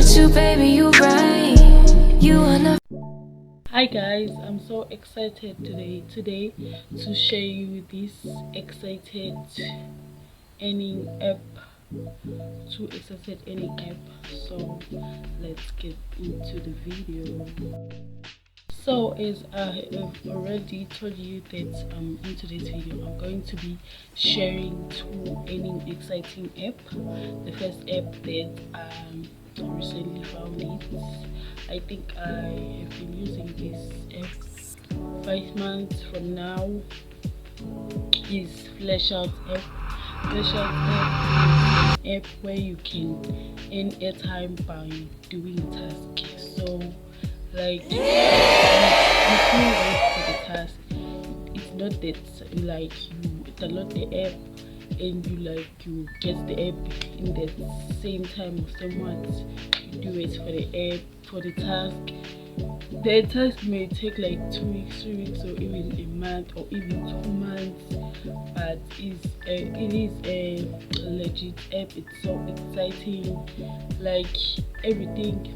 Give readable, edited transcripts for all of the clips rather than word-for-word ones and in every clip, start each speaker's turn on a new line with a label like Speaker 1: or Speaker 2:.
Speaker 1: with you, baby, you right. You wanna.
Speaker 2: Hi guys, I'm so excited today to share you this excited earning app. So let's get into the video. So as I have already told you that in today's video I'm going to be sharing two earning exciting app. The first app that I recently found it. I think I have been using this app 5 months from now. Is Flashout app. Flashout app is an app where you can earn airtime by doing a task. So like you still wait for the task. It's not that like you download the app and you get the app in the same time or somewhat. You do it for the app, for the task. The task may take like 2 weeks, 3 weeks, or even a month, or even 2 months. But it is a legit app. It's so exciting. Like everything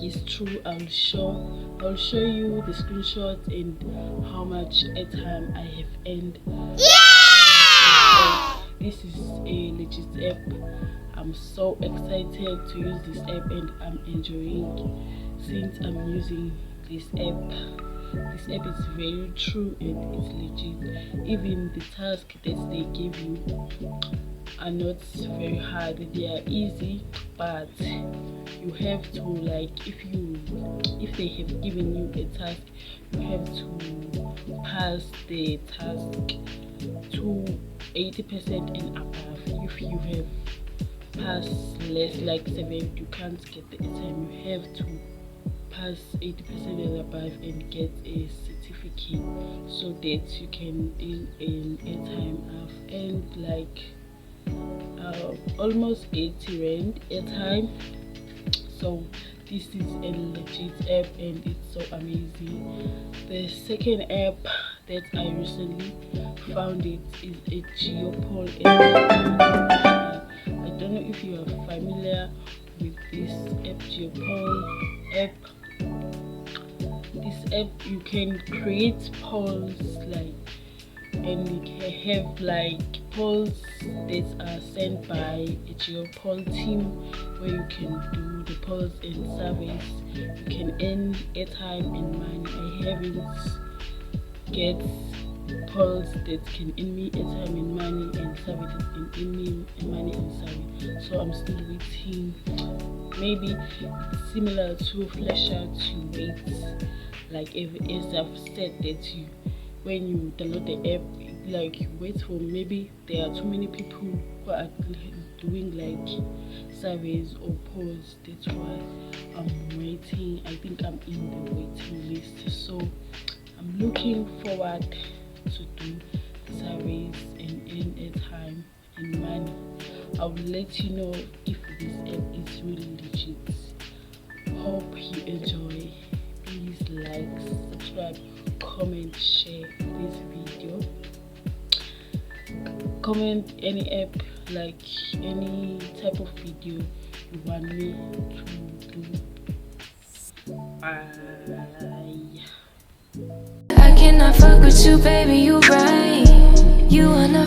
Speaker 2: is true. I'll show you the screenshots and how much airtime I have earned. Yeah! This is a legit app. I'm so excited to use this app and I'm enjoying since I'm using this app. This app is very true and it's legit. Even the tasks that they give you are not very hard. They are easy, but you have to, like, if they have given you a task, you have to pass the task to 80% and above. If you have passed less, like 7, you can't get the airtime. You have to pass 80% and above and get a certificate so that you can earn an airtime. I've earned like almost 80 rand airtime. So this is a legit app and it's so amazing. The second app that I recently found is a Geopoll app. I don't know if you are familiar with this app, Geopoll app. This app, you can create polls, like, and you have like polls that are sent by a Geopoll team where you can do the polls and surveys. You can earn airtime and money. I haven't get polls that can earn me airtime and money and survey that can earn me money and survey. So I'm still waiting. Maybe it's similar to Flashout. You wait, like as I've said, that you, when you download the app, like you wait for, maybe there are too many people who are doing like surveys or polls. That's why I'm waiting. I think I'm in the waiting list. So I'm looking forward to do surveys and earn airtime and money. I will let you know if this app is really legit. Hope you enjoy. Please like, subscribe, comment, share this video. Comment any app, like any type of video you want me to do. Bye.
Speaker 1: I cannot fuck with you, baby, you right. You wanna.